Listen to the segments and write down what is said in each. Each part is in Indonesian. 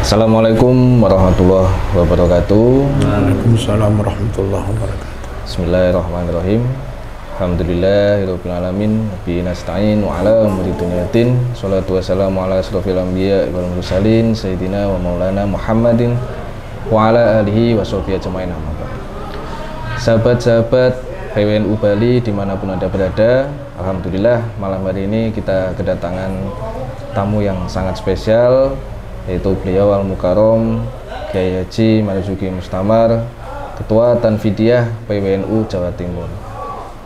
Assalamualaikum warahmatullahi wabarakatuh. Waalaikumsalam warahmatullahi wabarakatuh. Bismillahirrahmanirrahim. Alhamdulillahirabbil alamin. Bi nasta'in wa ala umuri dunyatin. Shalatu wassalamu ala asrofil anbiya wal mursalin sayyidina wa maulana Muhammadin wa ala alihi wa sahbihi ajmain. Sahabat-sahabat PWNU Bali dimanapun Anda berada, alhamdulillah malam hari ini kita kedatangan tamu yang sangat spesial, yaitu beliau Al-Mukarrom Kiai Haji Marzuki Mustamar, Ketua Tanfidiyah PWNU Jawa Timur.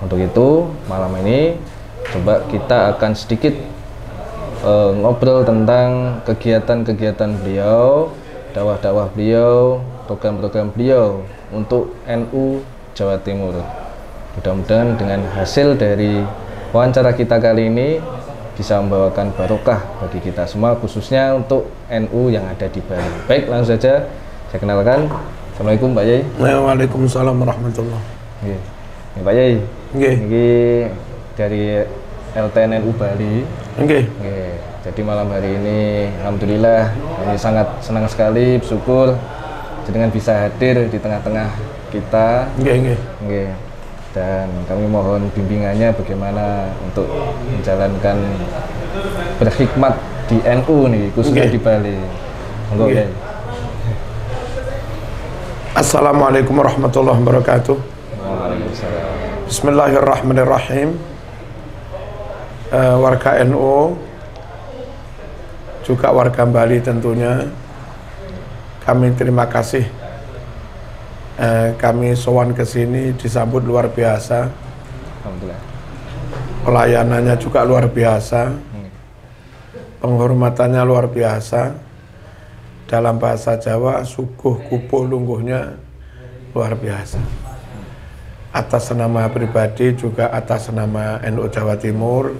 Untuk itu malam ini coba kita akan sedikit ngobrol tentang kegiatan-kegiatan beliau, dakwah-dakwah beliau, program-program beliau untuk NU Jawa Timur. Mudah-mudahan dengan hasil dari wawancara kita kali ini bisa membawakan barokah bagi kita semua, khususnya untuk NU yang ada di Bali. Baik, langsung saja saya kenalkan. Assalamualaikum Pak Yai. Waalaikumsalam warahmatullahi. Ini Pak Yai. Ini dari LTNNU Bali. Jadi malam hari ini alhamdulillah kami sangat senang sekali, bersyukur dengan bisa hadir di tengah-tengah kita. Dan kami mohon bimbingannya bagaimana untuk menjalankan berkhidmat di NU nih, khususnya di Bali. Assalamualaikum warahmatullahi wabarakatuh. Waalaikumsalam. Bismillahirrahmanirrahim. Warga NU, juga warga Bali tentunya, kami terima kasih. Kami sowan ke sini disambut luar biasa. Alhamdulillah. Pelayanannya juga luar biasa. Penghormatannya luar biasa. Dalam bahasa Jawa, suguh kupuh lungguhnya luar biasa. Atas nama pribadi juga atas nama NU Jawa Timur,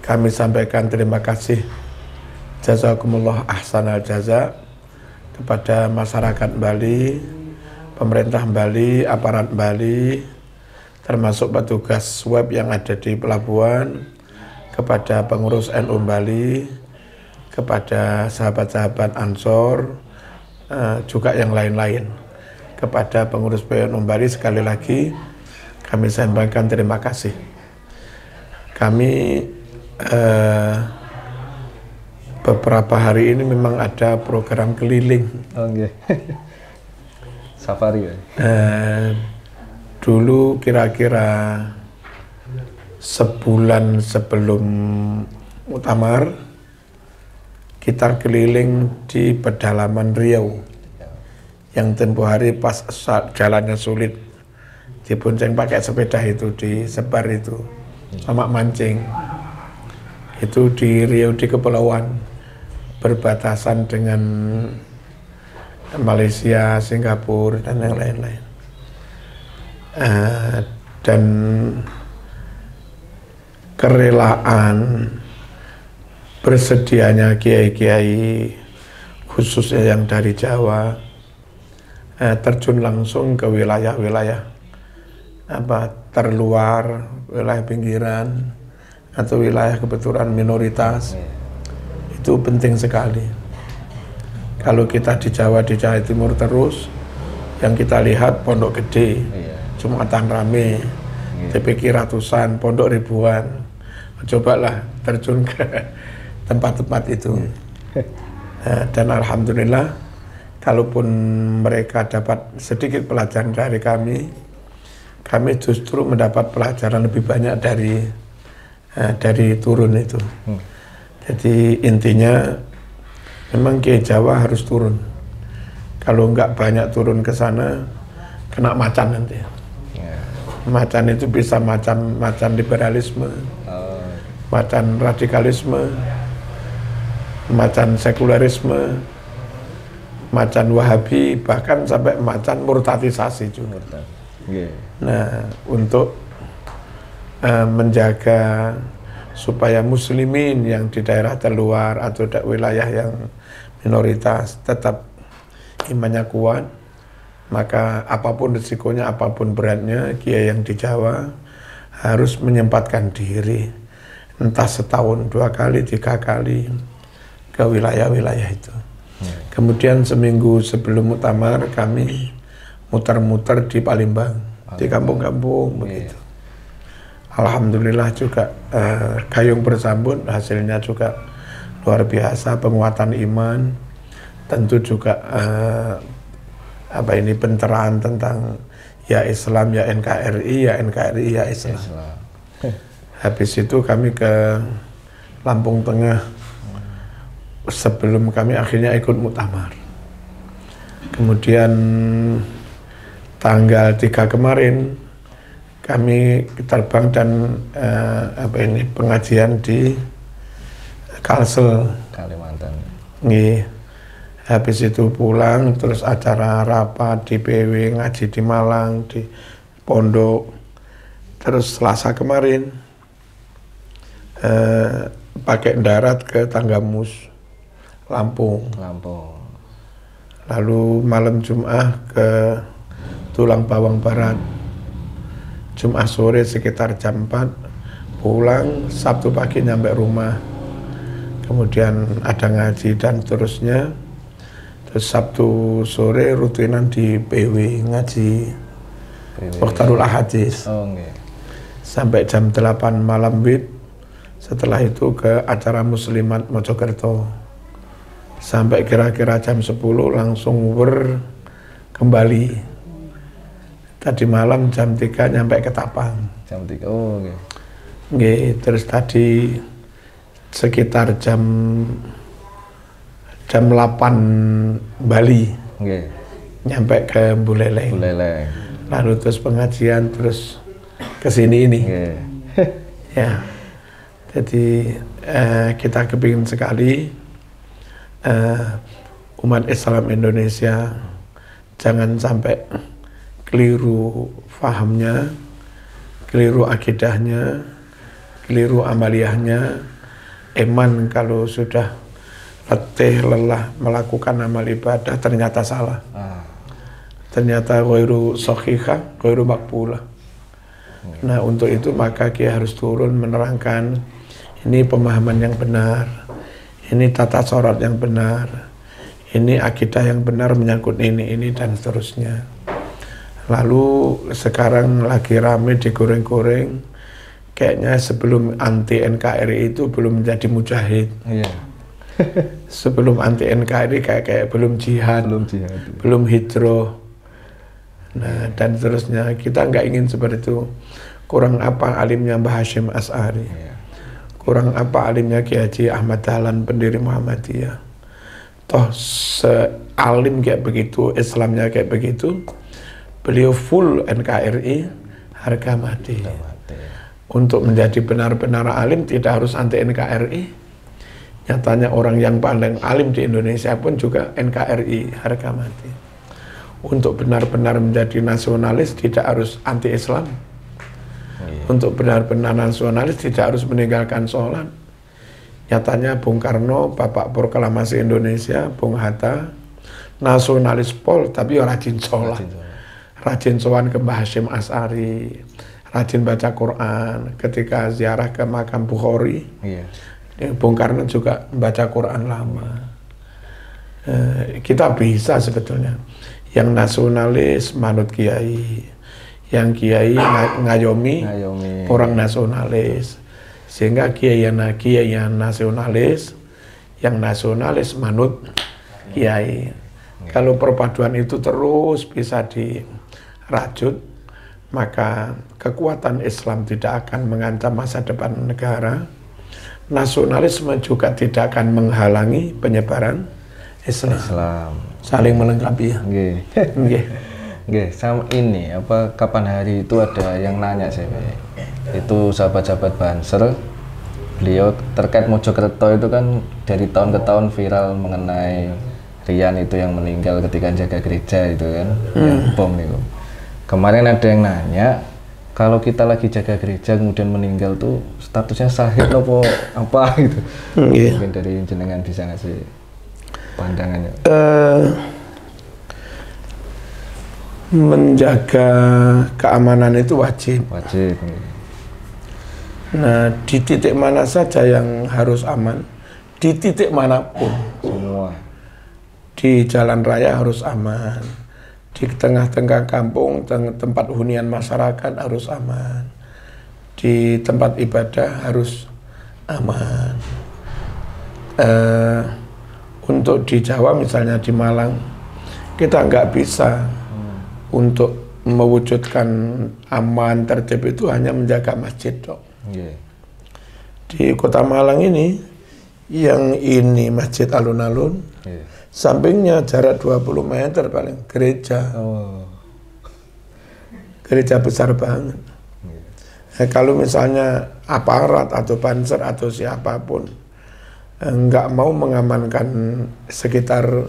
kami sampaikan terima kasih jazakumullah ahsanal jaza kepada masyarakat Bali, pemerintah Bali, aparat Bali, termasuk petugas web yang ada di pelabuhan, kepada pengurus NU Bali, kepada sahabat-sahabat Ansor, juga yang lain-lain. Kepada pengurus PWNU Bali sekali lagi kami sampaikan terima kasih. Kami beberapa hari ini memang ada program keliling. Safari ya? Dulu kira-kira sebulan sebelum muktamar kita keliling di pedalaman Riau yang tempo hari pas jalannya sulit dibonceng pakai sepeda itu, disebar itu sama mancing itu di Riau, di kepulauan berbatasan dengan Malaysia, Singapura, dan yang lain-lain. Dan kerelaan bersedianya kiai-kiai khususnya yang dari Jawa terjun langsung ke wilayah-wilayah terluar, wilayah pinggiran atau wilayah kebetulan minoritas, itu penting sekali. Kalau kita di Jawa Timur terus, yang kita lihat pondok gede, Jumatan rame, TPQ ratusan, pondok ribuan. Cobalah terjun ke tempat-tempat itu. Dan alhamdulillah, kalaupun mereka dapat sedikit pelajaran dari kami justru mendapat pelajaran lebih banyak dari turun itu. Jadi intinya memang Kiai Jawa harus turun. Kalau nggak banyak turun ke sana, kena macan nanti. Macan itu bisa macan liberalisme, macan radikalisme, macan sekularisme, macan wahabi, bahkan sampai macan murtadisasi juga. Nah, untuk menjaga supaya muslimin yang di daerah terluar atau wilayah yang minoritas tetap imannya kuat, maka apapun risikonya, apapun beratnya, kiai yang di Jawa harus menyempatkan diri entah setahun 2 kali, 3 kali ke wilayah-wilayah itu. Kemudian seminggu sebelum muktamar kami muter-muter di Palembang, di kampung-kampung begitu. Alhamdulillah juga gayung bersambut, hasilnya juga luar biasa, penguatan iman, tentu juga pencerahan tentang ya Islam, ya NKRI, ya NKRI, ya Islam. Habis itu kami ke Lampung Tengah sebelum kami akhirnya ikut muktamar. Kemudian tanggal 3 kemarin kami terbang dan pengajian di Kalsel, Kalimantan. Habis itu pulang, terus acara rapat di PW, ngaji di Malang, di Pondok. Terus Selasa kemarin pakai darat ke Tanggamus, Lampung. Lalu malam Jumat ke Tulang Bawang Barat. Jumat sore sekitar jam 4 pulang, Sabtu pagi nyampe rumah. Kemudian ada ngaji dan seterusnya. Terus Sabtu sore rutinan di PW ngaji Mukhtarul Ahadits. Sampai jam 8 malam WIB. Setelah itu ke acara Muslimat Mojokerto. Sampai kira-kira jam 10 langsung kembali. Tadi malam jam 3 nyampe ke Tapang. Jam 3, Terus tadi sekitar jam 8 Bali. Nyampe ke Buleleng. Lalu terus pengajian, terus ke sini ini. Ya. Jadi kita kepingin sekali umat Islam Indonesia jangan sampai keliru fahamnya, keliru akidahnya, keliru amaliyahnya. Iman kalau sudah letih, lelah melakukan amal ibadah ternyata salah. Ternyata ghairu sahihah, ghairu maqbulah. Nah, untuk itu maka kita harus turun menerangkan ini pemahaman yang benar, ini tata sholat yang benar, ini akidah yang benar menyangkut ini dan seterusnya. Lalu sekarang lagi rame digoreng-goreng, kayaknya sebelum anti NKRI itu belum menjadi mujahid. Sebelum anti NKRI kayak belum jihad, belum hijrah. Nah, dan seterusnya. Kita nggak ingin seperti itu. Kurang apa alimnya Mbah Hasyim Asy'ari, kurang apa alimnya Ki Haji Ahmad Dahlan pendiri Muhammadiyah. Toh sealim kayak begitu, Islamnya kayak begitu, beliau full NKRI harga mati. Untuk menjadi benar-benar alim tidak harus anti NKRI. Nyatanya orang yang paling alim di Indonesia pun juga NKRI harga mati. Untuk benar-benar menjadi nasionalis tidak harus anti Islam. Untuk benar-benar nasionalis tidak harus meninggalkan sholat. Nyatanya Bung Karno, Bapak Proklamasi Indonesia, Bung Hatta, nasionalis pol tapi rajin sholat. Rajin sowan ke Mbah Hasyim Asy'ari, rajin baca Quran. Ketika ziarah ke makam Bukhari, Bung Karno juga baca Quran lama. Kita bisa sebetulnya. Yang nasionalis manut kiai, yang kiai ngayomi orang nasionalis, sehingga kiai yang nasionalis, yang nasionalis manut kiai. Kalau perpaduan itu terus bisa dirajut, maka kekuatan Islam tidak akan mengancam masa depan negara. Nasionalisme juga tidak akan menghalangi penyebaran Islam. Saling melengkapi ya. Sama ini kapan hari itu ada yang nanya saya. Itu sahabat-sahabat Banser, beliau terkait Mojokerto itu kan dari tahun ke tahun viral mengenai Rian itu yang meninggal ketika jaga gereja itu kan, yang bom itu. Kemarin ada yang nanya, kalau kita lagi jaga gereja kemudian meninggal tuh statusnya syahid apa gitu. Mungkin dari jenengan bisa ngasih pandangannya. Menjaga keamanan itu wajib. Nah, di titik mana saja yang harus aman, di titik manapun. Semua. di jalan raya harus aman, di tengah-tengah kampung, tempat hunian masyarakat harus aman, di tempat ibadah harus aman. Untuk di Jawa misalnya di Malang, kita nggak bisa untuk mewujudkan aman tertib itu hanya menjaga masjid dok. Di kota Malang ini, yang ini Masjid Alun-Alun, sampingnya jarak 20 meter paling gereja. Gereja besar banget. Kalau misalnya aparat atau panser atau siapapun nggak mau mengamankan sekitar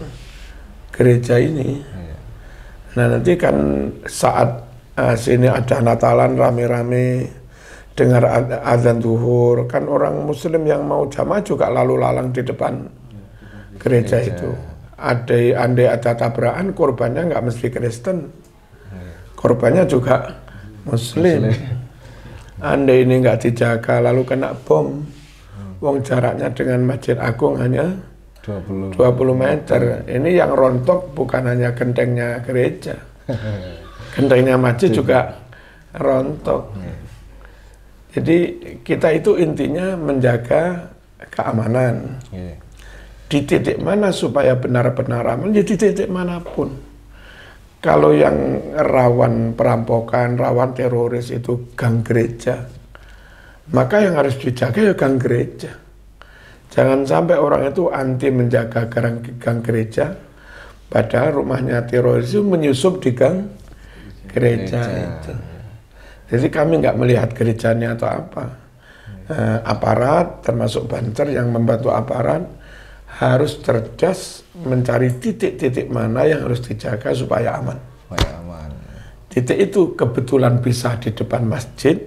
gereja ini, nah nanti kan saat sini ada Natalan rame-rame dengar azan zuhur, kan orang Muslim yang mau jamaah juga lalu lalang di depan gereja itu. Andai ada tabrakan, korbannya nggak mesti Kristen, korbannya juga Muslim. Andai ini nggak dijaga lalu kena bom, wong jaraknya dengan Masjid Agung hanya 20 meter. Ini yang rontok bukan hanya gentengnya gereja, gentengnya masjid juga rontok. Jadi kita itu intinya menjaga keamanan. Di titik mana supaya benar-benar aman, ya di titik manapun. Kalau yang rawan perampokan, rawan teroris itu gang gereja, maka yang harus dijaga ya gang gereja. Jangan sampai orang itu anti menjaga gang gereja, padahal rumahnya teroris itu menyusup di gang gereja itu. Jadi kami nggak melihat gerejanya atau apa. Aparat, termasuk banser yang membantu aparat, harus cerdas mencari titik-titik mana yang harus dijaga supaya aman. Titik itu kebetulan bisa di depan masjid,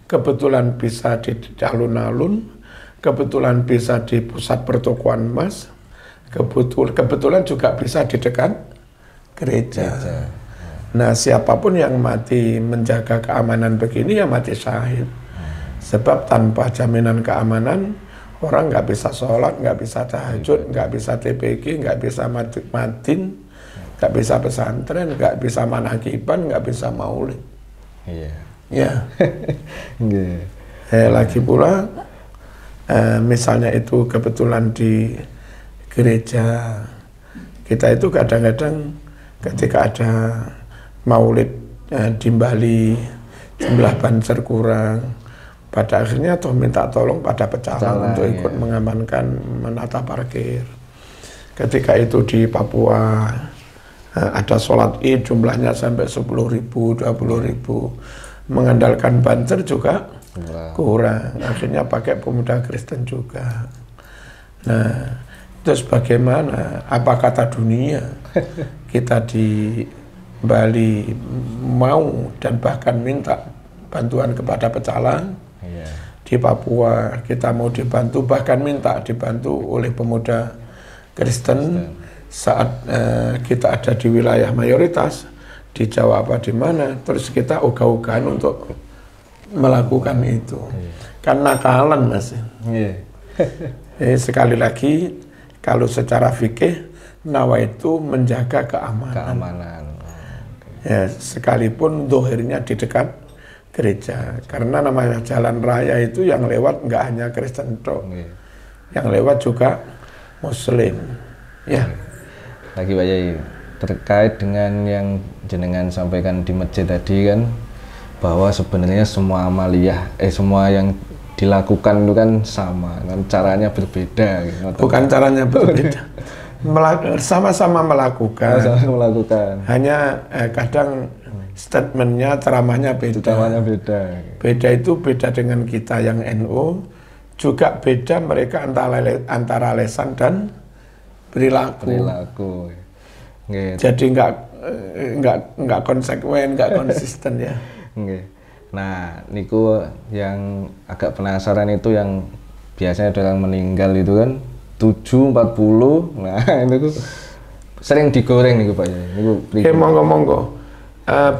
kebetulan bisa di alun-alun, kebetulan bisa di pusat pertokoan emas, kebetulan juga bisa di dekat gereja. Nah, siapapun yang mati menjaga keamanan begini ya mati syahid. Sebab tanpa jaminan keamanan, orang nggak bisa sholat, nggak bisa tahajud, nggak bisa TPG, nggak bisa madin, nggak bisa pesantren, nggak bisa manakiban, nggak bisa maulid. Ya. Lagi pula, misalnya itu kebetulan di gereja, kita itu kadang-kadang ketika ada maulid di Bali, jumlah banser kurang, pada akhirnya toh minta tolong pada pecalang untuk ikut mengamankan, menata parkir. Ketika itu di Papua ada sholat id jumlahnya sampai 10.000, 20.000, mengandalkan banser juga kurang, akhirnya pakai pemuda Kristen juga. Nah, terus bagaimana? Apa kata dunia? Kita di Bali mau dan bahkan minta bantuan kepada pecalang. Di Papua kita mau dibantu, bahkan minta dibantu oleh pemuda Kristen. Saat kita ada di wilayah mayoritas di Jawa apa di mana, terus kita ogah-ogahan untuk melakukan itu. Karena nakalan Mas. Sekali lagi, kalau secara fikih nawa itu menjaga keamanan. Ya, sekalipun dohirnya di dekat gereja, karena namanya jalan raya itu yang lewat nggak hanya Kristen tok, yang lewat juga Muslim. Ya. Lagi Pak Yai, terkait dengan yang jenengan sampaikan di masjid tadi kan, bahwa sebenarnya semua amaliyah, semua yang dilakukan itu kan sama, kan caranya berbeda. Gitu. Bukan caranya berbeda. Sama-sama melakukan. Hanya kadang statementnya, ceramahnya beda. Beda itu beda dengan kita yang NU, juga beda mereka antara lesan dan perilaku. Jadi nggak konsekuen, nggak konsisten ya. Nah, niku yang agak penasaran itu yang biasanya orang meninggal itu kan 7.40. Nah, itu sering digoreng nih Pak ya. Monggo.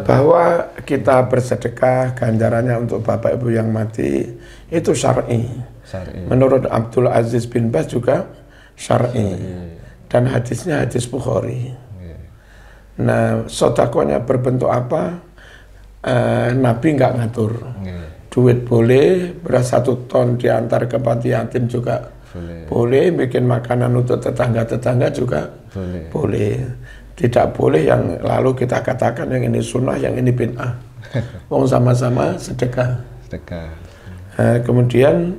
Bahwa kita bersedekah ganjarannya untuk Bapak Ibu yang mati itu syar'i. Menurut Abdul Aziz bin Baz juga syar'i. dan hadisnya hadis Bukhari. Nah, sodakohnya berbentuk apa? Nabi nggak ngatur. Duit boleh, beras 1 ton diantar ke panti yatim juga boleh, bikin makanan untuk tetangga-tetangga juga boleh. Tidak boleh yang lalu kita katakan yang ini sunnah, yang ini bid'ah. Wong sama-sama sedekah. Kemudian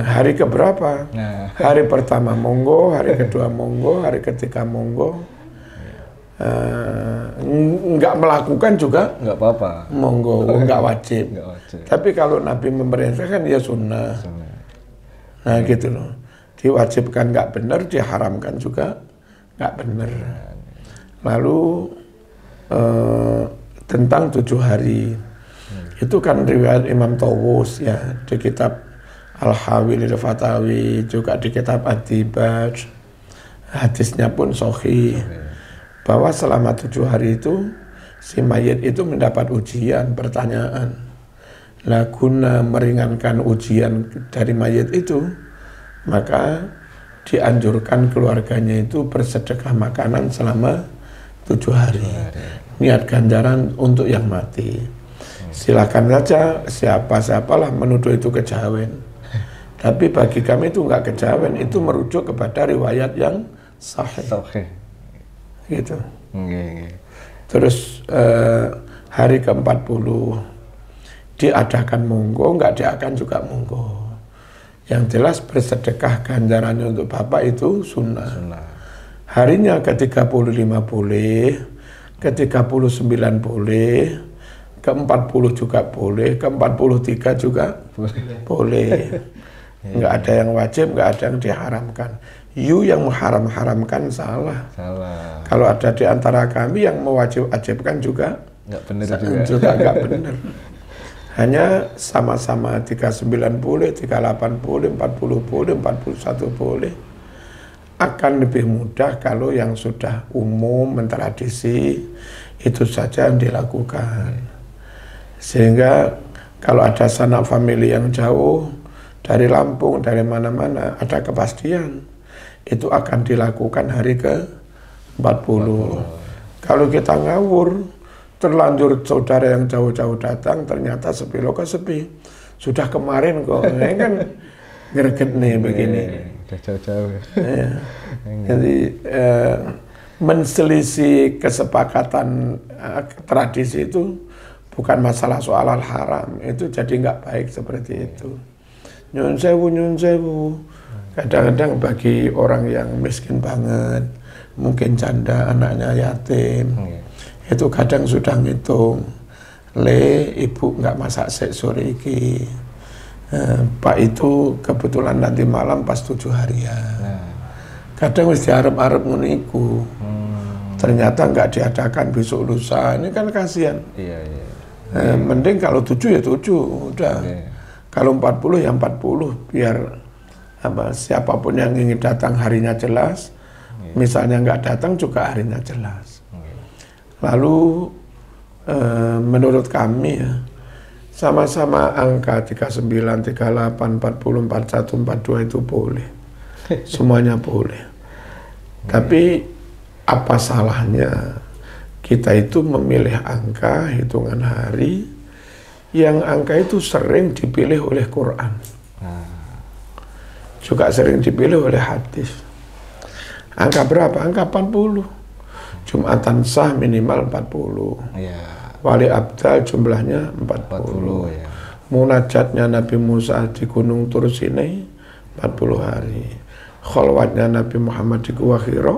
hari keberapa? Hari pertama monggo, hari kedua monggo, hari ketiga monggo. Nggak melakukan juga nggak apa-apa, monggo, nggak wajib. Tapi kalau Nabi memerintahkan ya sunnah. Nah gitu loh, diwajibkan nggak benar, diharamkan juga nggak benar. Lalu tentang 7 hari itu kan riwayat Imam Tawus ya, di kitab Al-Hawil Al-Fatawi, juga di kitab Ad-Dibaj. Hadisnya pun sahih bahwa selama 7 hari itu si mayit itu mendapat ujian, pertanyaan. Lah guna meringankan ujian dari mayit itu, maka dianjurkan keluarganya itu bersedekah makanan selama 7 hari. Niat ganjaran untuk yang mati. Silakan saja siapa-siapalah menuduh itu kejawen. Tapi bagi kami itu enggak kejawen, itu merujuk kepada riwayat yang sahih. Gitu. Terus hari ke-40 diadakan monggo, enggak diadakan juga monggo. Yang jelas bersedekah ganjarannya untuk bapak itu sunnah. Harinya ke-35 boleh, ke-39 boleh, ke-40 juga boleh, ke-43 juga boleh. Enggak ada yang wajib, enggak ada yang diharamkan. You yang mengharam-haramkan salah. Kalau ada di antara kami yang mewajib-wajibkan juga enggak benar juga enggak benar. Hanya sama-sama 39 boleh, 38 boleh, 40 boleh, 41 boleh. Akan lebih mudah kalau yang sudah umum, mentradisi, itu saja yang dilakukan. Sehingga kalau ada sanak famili yang jauh, dari Lampung, dari mana-mana, ada kepastian. Itu akan dilakukan hari ke-40. Kalau kita ngawur, terlanjur saudara yang jauh-jauh datang, ternyata sepi lo sepi. Sudah kemarin kok, ini kan greget nih begini. Jauh-jauh. Ya. Jadi menselisih kesepakatan tradisi itu bukan masalah soal haram, itu jadi nggak baik seperti itu. Nyun sewu. Kadang-kadang bagi orang yang miskin banget, mungkin janda, anaknya yatim, itu kadang sudah ngitung, ibu nggak masak sore iki, Pak itu kebetulan nanti malam pas 7 harian. Kadang mesti harap-harap meniku. Ternyata nggak diadakan besok lusa, ini kan kasihan. Mending kalau 7 ya 7, udah. Kalau 40 ya 40, biar siapapun yang ingin datang harinya jelas. Misalnya nggak datang juga harinya jelas. Lalu menurut kami ya, sama-sama angka 39, 38, 40, 41, 42 itu boleh. Semuanya boleh. Tapi apa salahnya kita itu memilih angka, hitungan hari, yang angka itu sering dipilih oleh Quran. Juga sering dipilih oleh hadis. Angka berapa? Angka 40. Jumatan sah minimal 40. Wali abdal jumlahnya 40. Munajatnya Nabi Musa di Gunung Tur Sinai 40 hari. Kholwatnya Nabi Muhammad di Gua Hira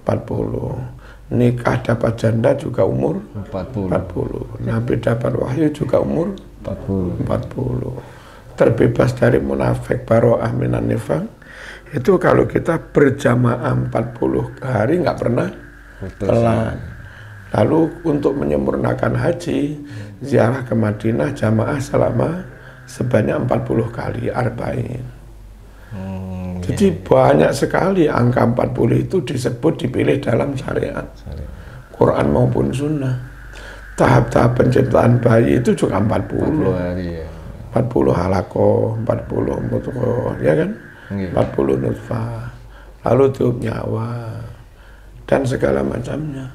40. Nikah dapat janda juga umur 40. Nabi dapat wahyu juga umur 40. Terbebas dari munafik, baro'ah minan nifaq. Itu kalau kita berjamaah 40 hari nggak pernah telat. Lalu untuk menyempurnakan haji, ziarah ke Madinah jamaah selama sebanyak 40 kali arba'in. Jadi banyak sekali angka 40 itu disebut dipilih dalam syariat, Quran maupun sunnah. Tahap-tahap penciptaan bayi itu juga 40 hari ya. 40 halaqah, 40 mudghah, ya kan? 40 nutfah. lalu tiup nyawa, dan segala macamnya.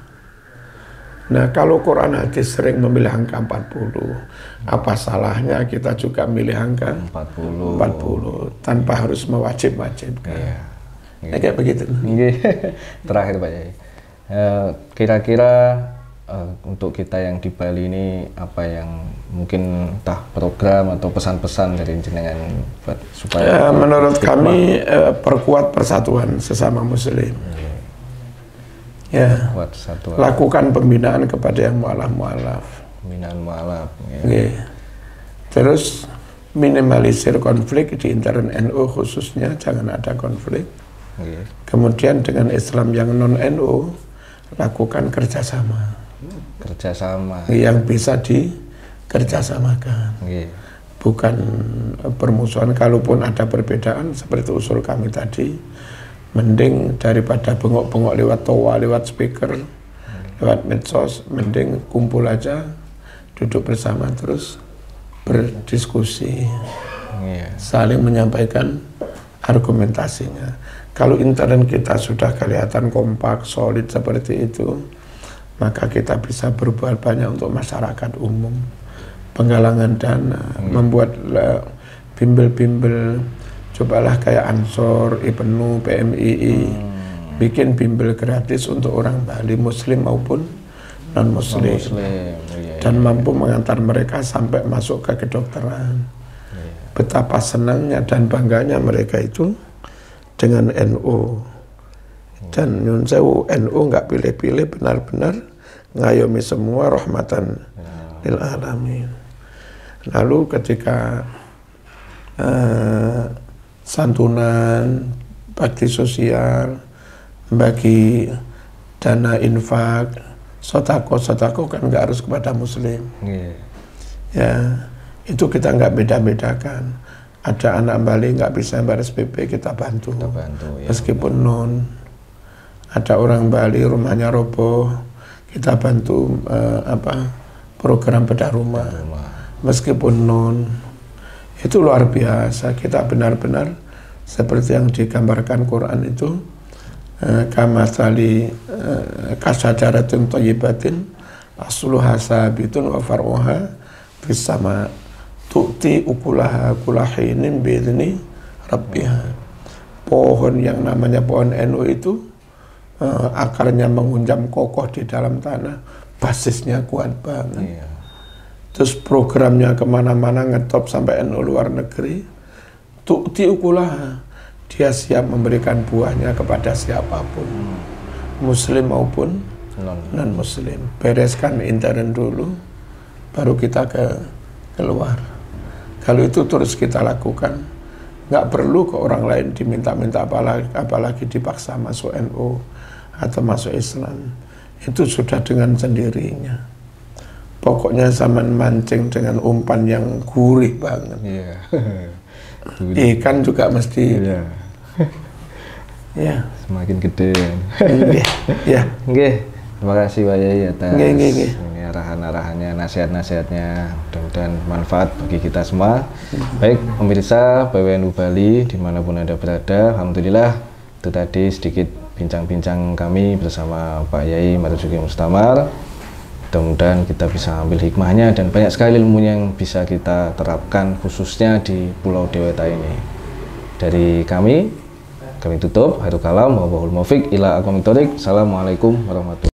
Nah, kalau Quran hadis sering memilih angka 40, apa salahnya kita juga milih angka 40 tanpa harus mewajib-wajibkan. Iya. Ya, kayak begitu. Terakhir Pak Yai, kira-kira untuk kita yang di Bali ini apa yang mungkin entah program atau pesan-pesan dari jenengan supaya menurut kami perkuat persatuan sesama muslim. Ya, lakukan pembinaan kepada yang mu'alaf. Pembinaan mu'alaf. Terus minimalisir konflik di intern NU khususnya, jangan ada konflik. Kemudian dengan Islam yang non NU lakukan kerjasama. Yang bisa dikerjasamakan. Bukan permusuhan. Kalaupun ada perbedaan seperti usul kami tadi, mending daripada bengok-bengok lewat toa, lewat speaker, lewat medsos, mending kumpul aja, duduk bersama terus berdiskusi, saling menyampaikan argumentasinya. Kalau intern kita sudah kelihatan kompak, solid seperti itu, maka kita bisa berbuat banyak untuk masyarakat umum, penggalangan dana, membuat bimbel-bimbel. Cobalah kayak Ansor, Ibnu, PMII, bikin bimbel gratis untuk orang Bali, muslim maupun non-muslim, dan mampu mengantar mereka sampai masuk ke kedokteran. Betapa senangnya dan bangganya mereka itu dengan NU. Dan nyun sewu, NU nggak pilih-pilih, benar-benar ngayomi semua, rahmatan lil alamin. Lalu ketika santunan, bakti sosial, bagi dana infak, sotako kan nggak harus kepada muslim. Ya, itu kita nggak beda-bedakan. Ada anak Bali nggak bisa bayar SPP, kita bantu ya. Meskipun non. Ada orang Bali rumahnya roboh, kita bantu program bedah rumah. Meskipun non. Itu luar biasa. Kita benar-benar seperti yang digambarkan Quran itu, kamatsali kasajaratin thayyibatin asluha sabitun wa far'uha fis sama tu'ti ukulaha kulahinin bi'idzni rabbiha. Pohon yang namanya pohon NU itu akarnya mengunjam kokoh di dalam tanah, basisnya kuat banget. Terus programnya kemana-mana, ngetop sampai NU luar negeri. Tu'ti ukulaha, dia siap memberikan buahnya kepada siapapun, muslim maupun non-muslim. Bereskan intern dulu, baru kita keluar. Kalau itu terus kita lakukan, nggak perlu ke orang lain diminta-minta, apalagi dipaksa masuk NU atau masuk Islam. Itu sudah dengan sendirinya. Pokoknya zaman mancing dengan umpan yang gurih banget. Ikan juga mesti semakin gede. Terima kasih Pak Yai atas arahan-arahannya, nasihat-nasihatnya. Mudah-mudahan manfaat bagi kita semua. Baik pemirsa PWNU Bali dimanapun Anda berada, alhamdulillah itu tadi sedikit bincang-bincang kami bersama Pak Yai Marzuki Mustamar. Mudah-mudahan kita bisa ambil hikmahnya dan banyak sekali ilmu yang bisa kita terapkan khususnya di Pulau Dewata ini. Dari kami tutup. Hairul kalam wa wal muwaffiq ila aqwamit thoriq. Assalamualaikum warahmatullahi wabarakatuh.